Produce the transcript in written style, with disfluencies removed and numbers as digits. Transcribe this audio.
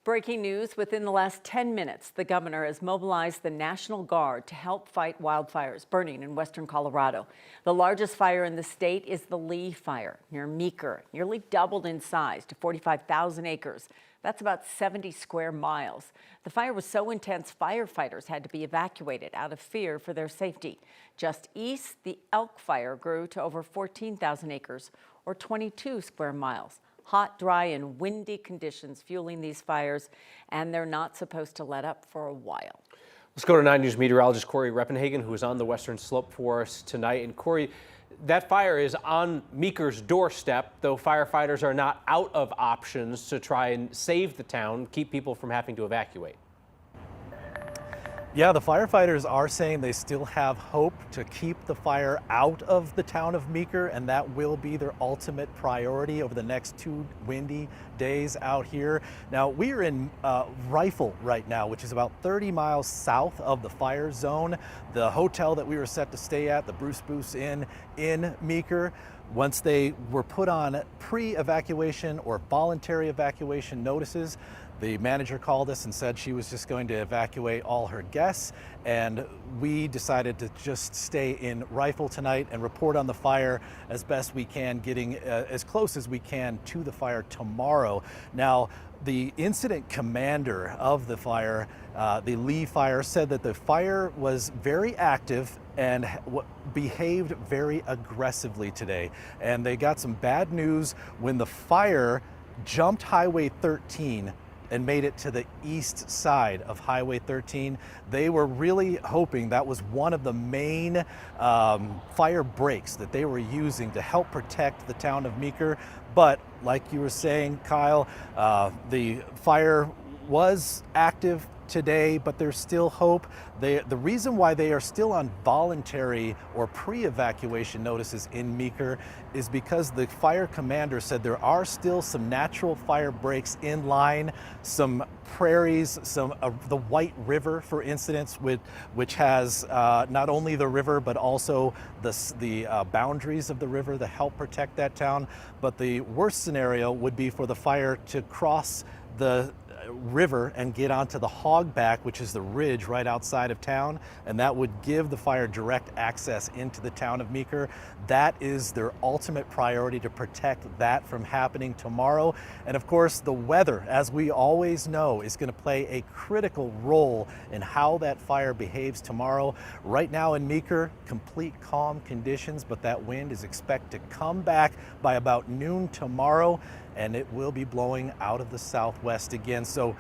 Breaking news, within the last 10 minutes, the governor has mobilized the National Guard to help fight wildfires burning in western Colorado. The largest fire in the state is the Lee fire near Meeker, nearly doubled in size to 45,000 acres. That's about 70 square miles. The fire was so intense, firefighters had to be evacuated out of fear for their safety. Just east, the Elk fire grew to over 14,000 acres or 22 square miles. Hot, dry, and windy conditions fueling these fires, and they're not supposed to let up for a while. Let's go to 9 News meteorologist Corey Reppenhagen, who is on the western slope for us tonight. And Corey, that fire is on Meeker's doorstep, though firefighters are not out of options to try and save the town, keep people from having to evacuate. Yeah, the firefighters are saying they still have hope to keep the fire out of the town of Meeker, and that will be their ultimate priority over the next 2 windy days out here. Now, we are in Rifle right now, which is about 30 miles south of the fire zone. The hotel that we were set to stay at, the Bruce Boos Inn in Meeker, once they were put on pre-evacuation or voluntary evacuation notices, the manager called us and said she was just going to evacuate all her guests, and we decided to just stay in Rifle tonight and report on the fire as best we can, getting as close as we can to the fire tomorrow. Now, the incident commander of the fire, the Lee fire, said that the fire was very active and behaved very aggressively today. And they got some bad news when the fire jumped Highway 13 and made it to the east side of Highway 13. They were really hoping that was one of the main fire breaks that they were using to help protect the town of Meeker. But like you were saying, Kyle, the fire was active today, but there's still hope. The reason why they are still on voluntary or pre-evacuation notices in Meeker is because the fire commander said there are still some natural fire breaks in line, some prairies, some the White River, for instance, which has not only the river but also the boundaries of the river that help protect that town. But the worst scenario would be for the fire to cross the river and get onto the hogback, which is the ridge right outside of town, and that would give the fire direct access into the town of Meeker. That is their ultimate priority, to protect that from happening tomorrow. And of course, the weather, as we always know, is going to play a critical role in how that fire behaves tomorrow. Right now in Meeker, complete calm conditions, but that wind is expected to come back by about noon tomorrow, and it will be blowing out of the southwest again. So